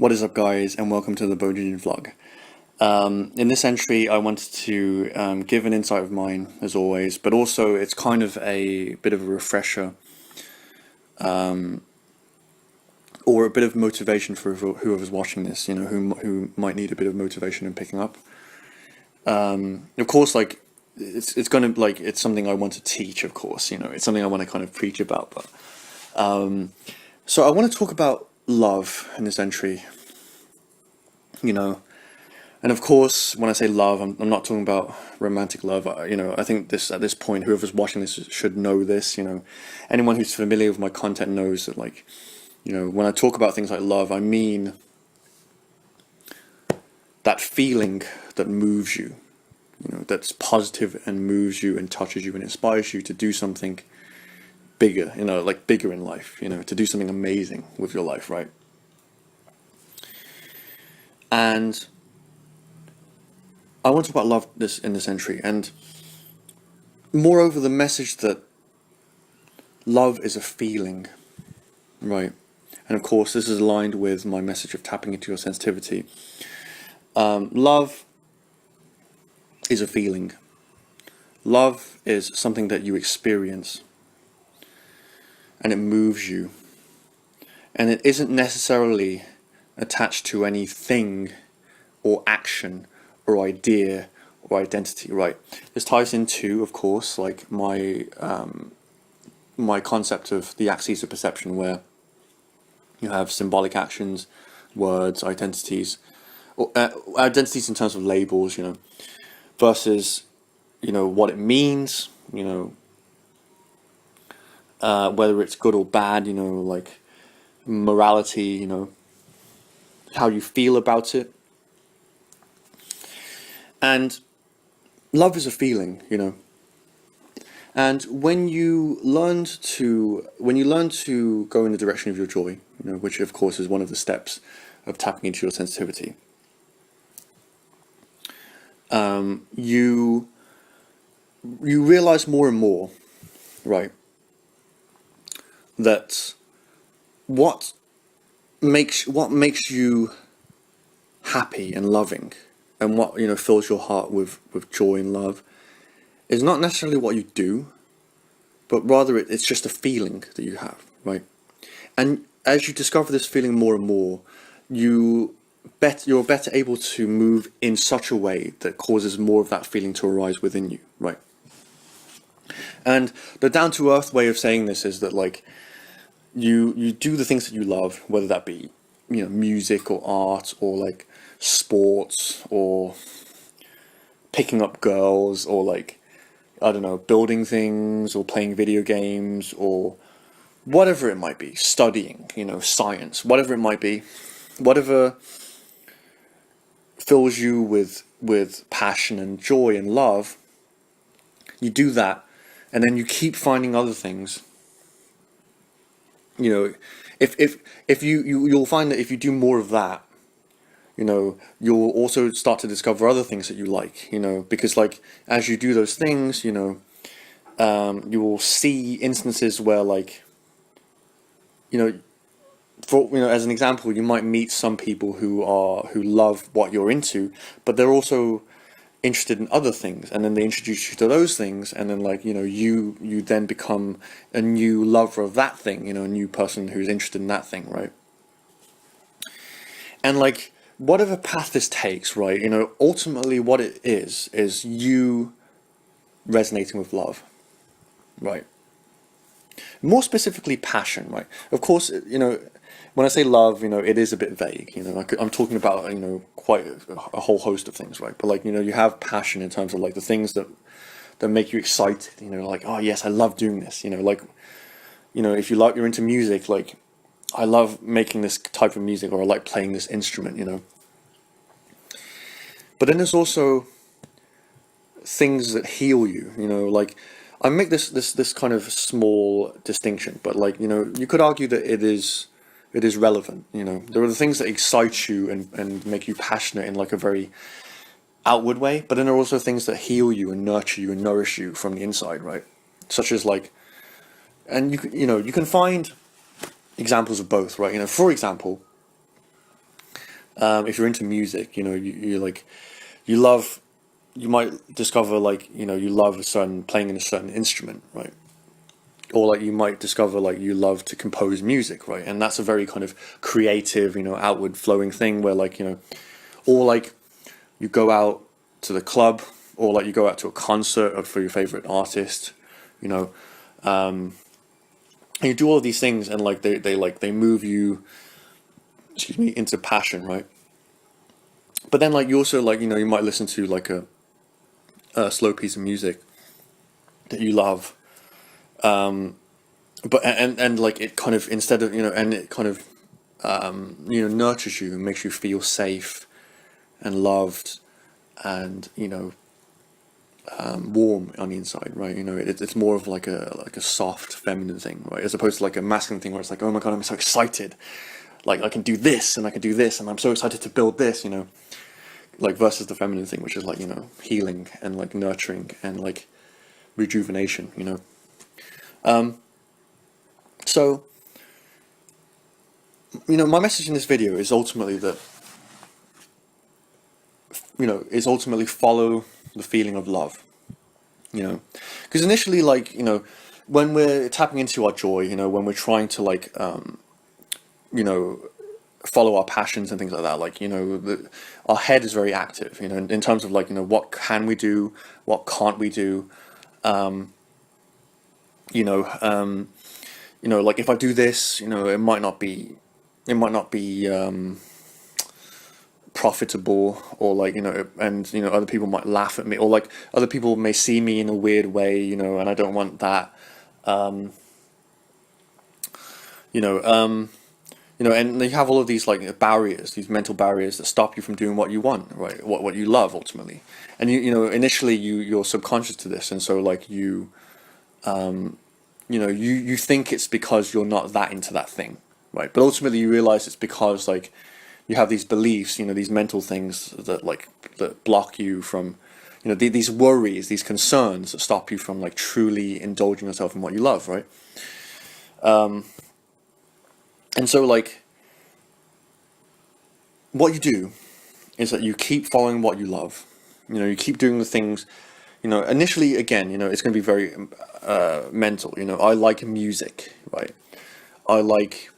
What is up, guys, and welcome to the Bojin vlog. In this entry, I wanted to give an insight of mine, as always, but also it's kind of a bit of a refresher, or a bit of motivation for whoever's watching this, you know, who might need a bit of motivation in picking up. Of course, like it's something I want to teach. Of course, you know, it's something I want to kind of preach about. But so I want to talk about love in this entry, you know, and of course when I say love, I'm not talking about romantic love. You know, I think at this point whoever's watching this should know this. You know, anyone who's familiar with my content knows that, like, you know, when I talk about things like love, I mean that feeling that moves you, you know, that's positive and moves you and touches you and inspires you to do something bigger, you know, like bigger in life, you know, to do something amazing with your life, right? And I want to talk about love in this entry, and moreover the message that love is a feeling, right? And of course this is aligned with my message of tapping into your sensitivity. Love is a feeling. Love is something that you experience, and it moves you, and it isn't necessarily attached to anything or action or idea or identity, right? This ties into, of course, like my concept of the axes of perception, where you have symbolic actions, words, identities, or identities in terms of labels, you know, versus, you know, what it means, you know, whether it's good or bad, you know, like morality, you know, how you feel about it. And love is a feeling, you know. And when you learn to go in the direction of your joy, you know, which of course is one of the steps of tapping into your sensitivity, you realize more and more, right, that what makes you happy and loving, and what, you know, fills your heart with joy and love, is not necessarily what you do, but rather it's just a feeling that you have, right? And as you discover this feeling more and more, you're better able to move in such a way that causes more of that feeling to arise within you, right? And the down-to-earth way of saying this is that, like, you do the things that you love, whether that be, you know, music or art or like sports or picking up girls or, like, I don't know, building things or playing video games or whatever it might be, studying, you know, science, whatever it might be, whatever fills you with passion and joy and love, you do that, and then you keep finding other things. You know, if you'll find that if you do more of that, you know, you'll also start to discover other things that you like, you know, because, like, as you do those things, you know, you will see instances where, like, you know, as an example, you might meet some people who love what you're into, but they're also interested in other things, and then they introduce you to those things, and then, like, you know, you then become a new lover of that thing, you know, a new person who's interested in that thing, right? And, like, whatever path this takes, right, you know, ultimately what it is you resonating with love, right? More specifically, passion, right? Of course, you know, when I say love, you know, it is a bit vague, you know, I'm talking about, you know, quite a whole host of things, right? But, like, you know, you have passion in terms of, like, the things that make you excited, you know, like, oh yes, I love doing this, you know, like, you know, if you're into music, like, I love making this type of music, or I like playing this instrument, you know. But then there's also things that heal you, you know, like, I make this kind of small distinction, but, like, you know, you could argue that it is relevant, you know. There are the things that excite you and make you passionate in, like, a very outward way, but then there are also things that heal you and nurture you and nourish you from the inside, right? Such as, like, and you can find examples of both, right? You know, for example, If you're into music, you like, you love, you might discover like, you love a certain, playing in a certain instrument, right? Or like you might discover like you love to compose music, right? And that's a very kind of creative, outward flowing thing where like, or like you go out to the club, or like you go out to a concert for your favorite artist, you know, and you do all of these things, and like they move you, excuse me, into passion, right? But then like you also like, you might listen to like a slow piece of music that you love, but and like it kind of, instead of, and it kind of nurtures you and makes you feel safe and loved, and warm on the inside, right? It's more of like a soft feminine thing, right, as opposed to like a masculine thing where it's like, oh my god, I'm so excited, like I can do this and I can do this and I'm so excited to build this, like, versus the feminine thing, which is like, healing and like nurturing and like rejuvenation, so my message in this video is ultimately that, is ultimately follow the feeling of love, because initially, like, when we're tapping into our joy, when we're trying to like you know follow our passions and things like that, like, our head is very active, in terms of like, what can we do, what can't we do, you know like if I do this, it might not be profitable, or like, and other people might laugh at me, or like other people may see me in a weird way, and I don't want that, um you know um and they have all of these like barriers, these mental barriers that stop you from doing what you want, right? What you love ultimately. And initially you're subconscious to this, and so like you think it's because you're not that into that thing, right? But ultimately you realize it's because like you have these beliefs, these mental things that block you from, these worries, these concerns that stop you from like truly indulging yourself in what you love, right? And so like what you do is that you keep following what you love. You keep doing the things. Initially, again, it's going to be very mental. I like music, right? I like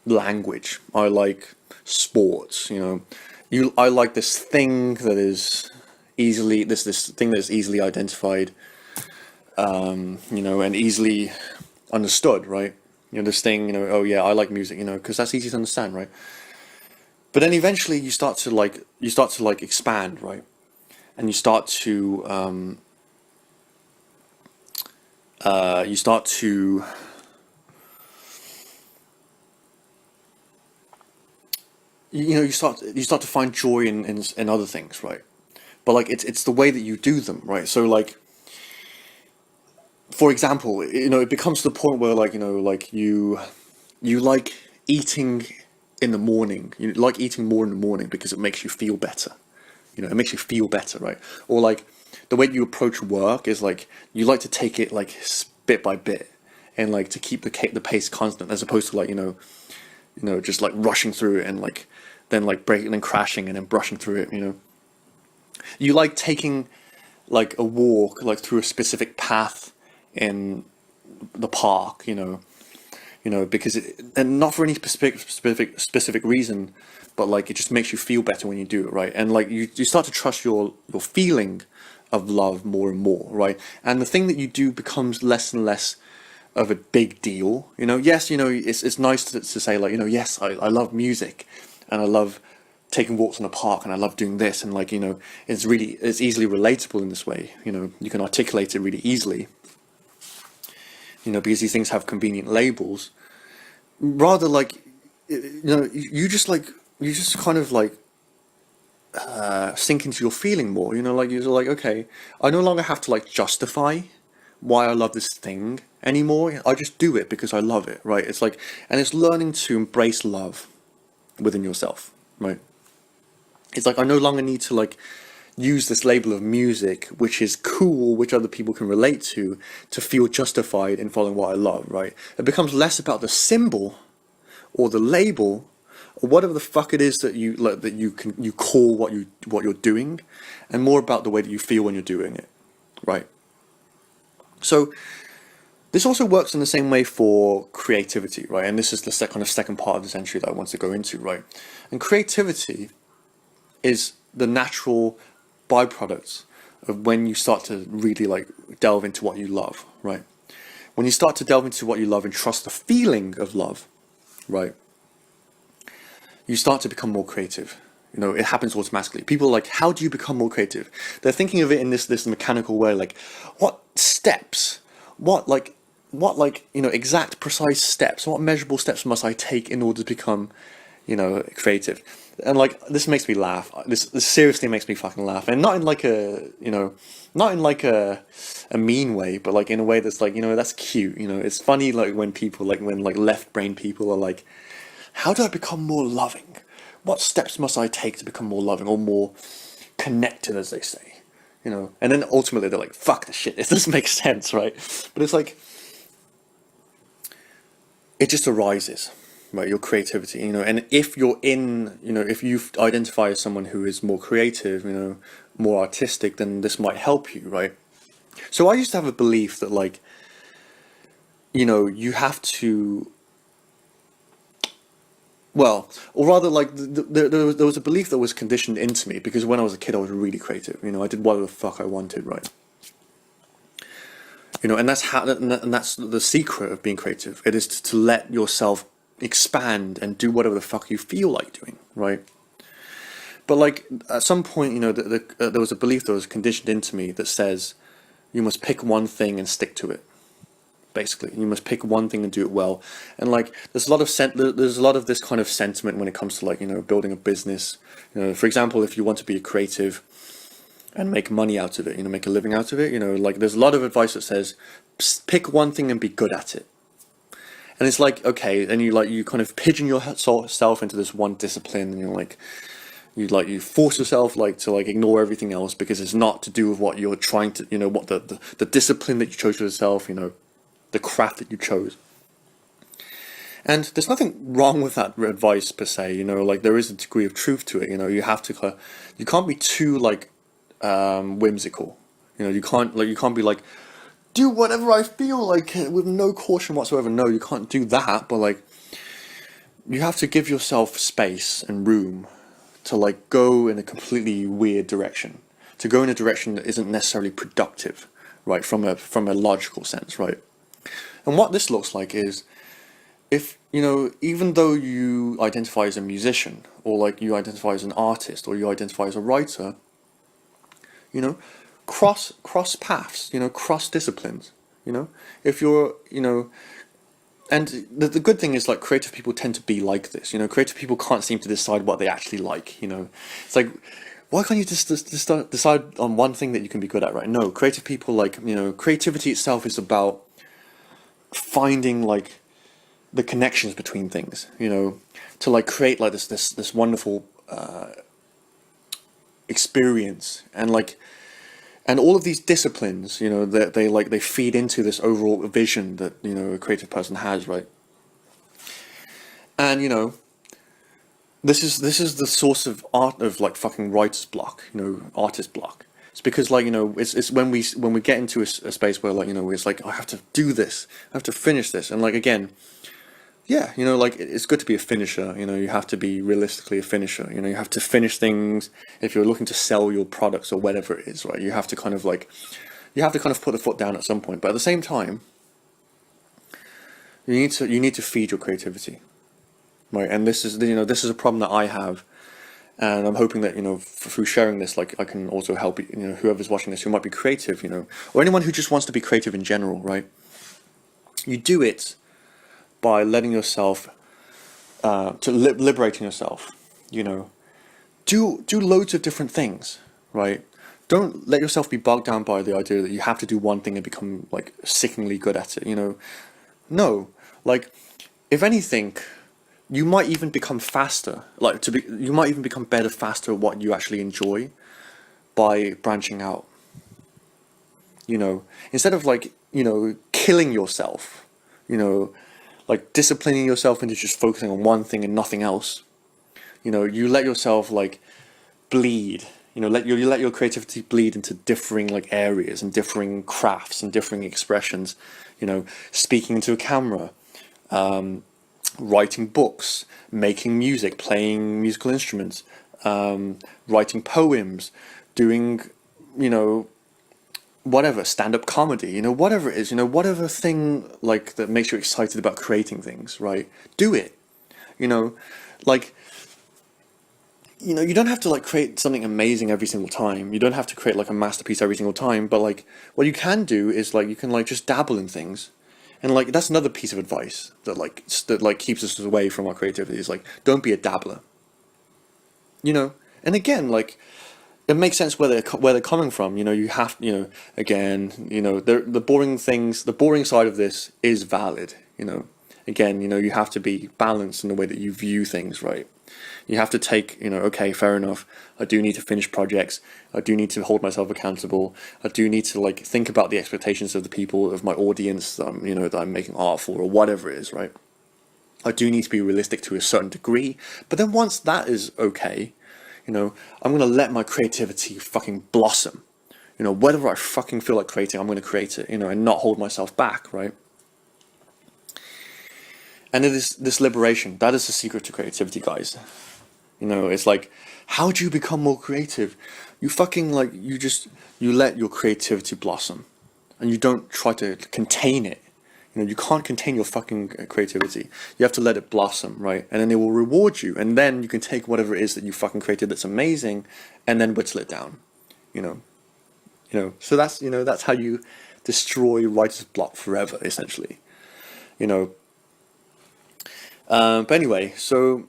language. I like sports. I like this thing that is easily this thing that is easily identified. And easily understood, right? This thing. Oh yeah, I like music. Because that's easy to understand, right? But then eventually you start to expand, right? And you start to you start to find joy in other things, right? But like it's the way that you do them, right? So like, for example, it becomes to the point where like, like you like eating in the morning. You like eating more in the morning because it makes you feel better. It makes you feel better, right? Or like the way you approach work is like you like to take it like bit by bit, and like to keep the pace constant, as opposed to like just like rushing through it, and like then like breaking and then crashing and then brushing through it. You like taking like a walk like through a specific path in the park, because and not for any specific reason, but like it just makes you feel better when you do it, right? And like you start to trust your feeling of love more and more, right? And the thing that you do becomes less and less of a big deal. Yes, it's nice to say like, yes, I love music, and I love taking walks in the park, and I love doing this, and like, it's easily relatable in this way. You can articulate it really easily, because these things have convenient labels. Rather like, you just kind of like sink into your feeling more. Like you're like, okay, I no longer have to like justify why I love this thing anymore. I just do it because I love it, right? It's like, and it's learning to embrace love within yourself, right? It's like I no longer need to like use this label of music, which is cool, which other people can relate to feel justified in following what I love, right? It becomes less about the symbol or the label, or whatever the fuck it is that you like, that you call what you're doing, and more about the way that you feel when you're doing it, right? So this also works in the same way for creativity, right? And this is the second part of this entry that I want to go into, right? And creativity is the natural byproduct of when you start to really like delve into what you love, right? When you start to delve into what you love and trust the feeling of love, right? You start to become more creative. You know, it happens automatically. People are like, how do you become more creative? They're thinking of it in this mechanical way, like, what steps, exact precise steps, what measurable steps must I take in order to become, creative? And like, this makes me laugh. This seriously makes me fucking laugh. And not in like a mean way, but like in a way that's like, that's cute. It's funny, like when people, like when like left brain people are like, how do I become more loving? What steps must I take to become more loving or more connected, as they say? And then ultimately they're like, fuck this shit, it doesn't make sense, right? But it's like, it just arises, right? Your creativity, and if you're if you identify as someone who is more creative, more artistic, then this might help you, right? So I used to have a belief that like, you have to, well, or rather, like there was a belief that was conditioned into me because when I was a kid, I was really creative. I did whatever the fuck I wanted, right? And that's the secret of being creative. It is to let yourself expand and do whatever the fuck you feel like doing, right? But like at some point, there was a belief that was conditioned into me that says you must pick one thing and stick to it. Basically, you must pick one thing and do it well. And like, there's a lot of this kind of sentiment when it comes to like, building a business. For example, if you want to be a creative and make money out of it, make a living out of it, like there's a lot of advice that says, pick one thing and be good at it. And it's like, okay, and you kind of pigeon yourself into this one discipline, and you force yourself to ignore everything else because it's not to do with what you're trying to, what the discipline that you chose for yourself, the craft that you chose. And there's nothing wrong with that advice per se, like there is a degree of truth to it. You have to, you can't be too like whimsical. You can't be like, do whatever I feel like with no caution whatsoever. No, you can't do that. But like, you have to give yourself space and room to like go in a completely weird direction, to go in a direction that isn't necessarily productive, right? From a logical sense, right? And what this looks like is, if, even though you identify as a musician, or like you identify as an artist, or you identify as a writer, cross paths, cross disciplines, if you're, and the good thing is like creative people tend to be like this, creative people can't seem to decide what they actually like, it's like, why can't you just decide on one thing that you can be good at, right? No, creative people like, creativity itself is about finding like the connections between things, to like create like this wonderful experience, and like, and all of these disciplines, that they feed into this overall vision that a creative person has, right? And this is the source of art of like fucking writer's block, artist block. It's because like, it's when we get into a space where like, it's like, I have to do this, I have to finish this. And like, again, yeah, like it's good to be a finisher, you have to be realistically a finisher, you have to finish things if you're looking to sell your products or whatever it is, right? You have to kind of put the foot down at some point. But at the same time, you need to feed your creativity, right? And this is a problem that I have. And I'm hoping that, through sharing this, like I can also help, whoever's watching this who might be creative, or anyone who just wants to be creative in general, right? You do it by letting yourself, liberating yourself, do loads of different things, right? Don't let yourself be bogged down by the idea that you have to do one thing and become like sickeningly good at it, No, like, if anything, you might even become faster, you might even become better faster at what you actually enjoy by branching out, instead of like, killing yourself, like disciplining yourself into just focusing on one thing and nothing else. You know, you let yourself like bleed. You know, you let your creativity bleed into differing like areas and differing crafts and differing expressions. You know, speaking into a camera, writing books, making music, playing musical instruments, writing poems, doing, you know, whatever, stand-up comedy, you know, whatever it is, you know, whatever thing like that makes you excited about creating things, right? Do it. You know, like, you know, you don't have to like create something amazing every single time. You don't have to create like a masterpiece every single time, but like what you can do is like you can like just dabble in things. And like that's another piece of advice that like keeps us away from our creativity is like don't be a dabbler. You know? And again, like it makes sense where they're coming from. You know, you have, you know, again, you know, the boring things, the boring side of this is valid, you know. Again, you know, you have to be balanced in the way that you view things, right? You have to take, you know, okay, fair enough. I do need to finish projects. I do need to hold myself accountable. I do need to like think about the expectations of the people, of my audience, you know, that I'm making art for or whatever it is, right? I do need to be realistic to a certain degree. But then once that is okay, you know, I'm going to let my creativity fucking blossom. You know, whatever I fucking feel like creating, I'm going to create it, you know, and not hold myself back, right? And it is this liberation. That is the secret to creativity, guys. You know, it's like, how do you become more creative? You fucking like, you let your creativity blossom. And you don't try to contain it. You know, you can't contain your fucking creativity. You have to let it blossom, right? And then it will reward you. And then you can take whatever it is that you fucking created that's amazing and then whittle it down, you know. You know, so that's, you know, that's how you destroy writer's block forever, essentially. You know. But anyway, so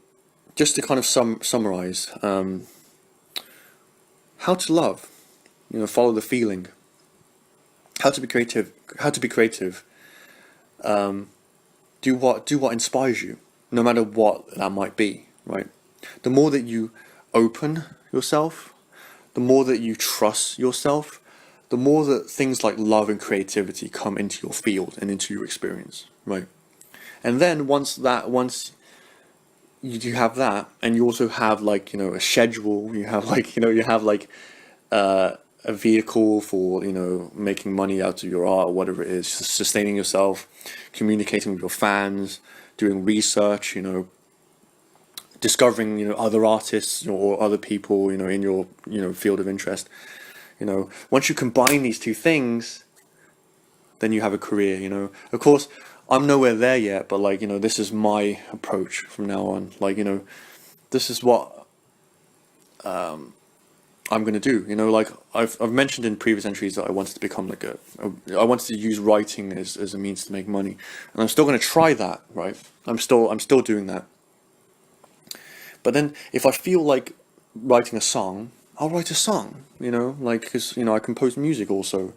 just to kind of summarize, how to love, you know, follow the feeling, how to be creative, do what inspires you, no matter what that might be, right? The more that you open yourself, the more that you trust yourself, the more that things like love and creativity come into your field and into your experience, right? And then once you have that, and you also have like, you know, a schedule, you have like, you know, you have like a vehicle for, you know, making money out of your art or whatever it is, sustaining yourself, communicating with your fans, doing research, you know, discovering, you know, other artists or other people, you know, in your, you know, field of interest. You know, once you combine these two things, then you have a career, you know. Of course, I'm nowhere there yet, but like, you know, this is my approach from now on. Like, you know, this is what I'm gonna do. You know, like I've mentioned in previous entries that I wanted to become like I wanted to use writing as a means to make money, and I'm still gonna try that, right? I'm still doing that. But then if I feel like writing a song, I'll write a song, you know, like, because, you know, I compose music also.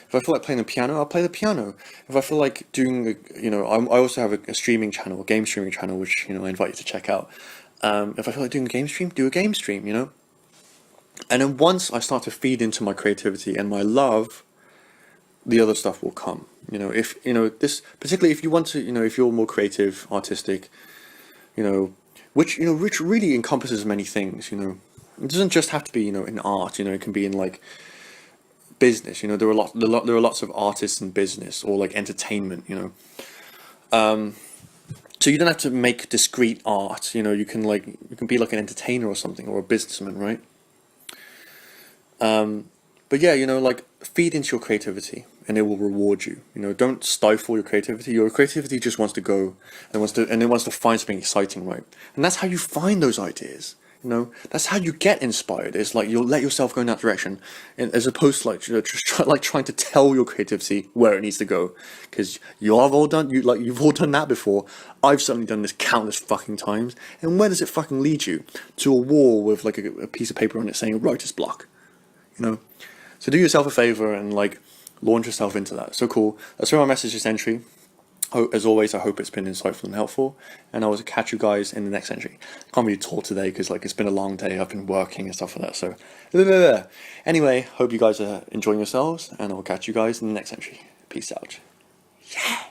If I feel like playing the piano, I'll play the piano. If I feel like doing, you know, I also have a streaming channel, a game streaming channel, which, you know, I invite you to check out. If I feel like doing a game stream, do a game stream, you know. And then once I start to feed into my creativity and my love, the other stuff will come. You know, if, you know, this, particularly if you want to, you know, if you're more creative, artistic, you know, which really encompasses many things, you know. It doesn't just have to be, you know, in art, you know, it can be in like business, you know, there are lots of artists in business or like entertainment, you know. So you don't have to make discrete art, you know, you can be like an entertainer or something, or a businessman, right? But yeah, you know, like feed into your creativity and it will reward you. You know, don't stifle your creativity. Your creativity just wants to go and it wants to find something exciting, right? And that's how you find those ideas. You know, that's how you get inspired. It's like you'll let yourself go in that direction, and as opposed to like, you know, just trying to tell your creativity where it needs to go. Because you've all done that before. I've certainly done this countless fucking times. And where does it fucking lead you? To a wall with like a piece of paper on it saying writer's block. You know, so do yourself a favor and like launch yourself into that. So cool. That's where my message this entry. As always, I hope it's been insightful and helpful, and I will catch you guys in the next entry. I can't really talk today because like it's been a long day. I've been working and stuff like that. So anyway, hope you guys are enjoying yourselves, and I will catch you guys in the next entry. Peace out. Yeah.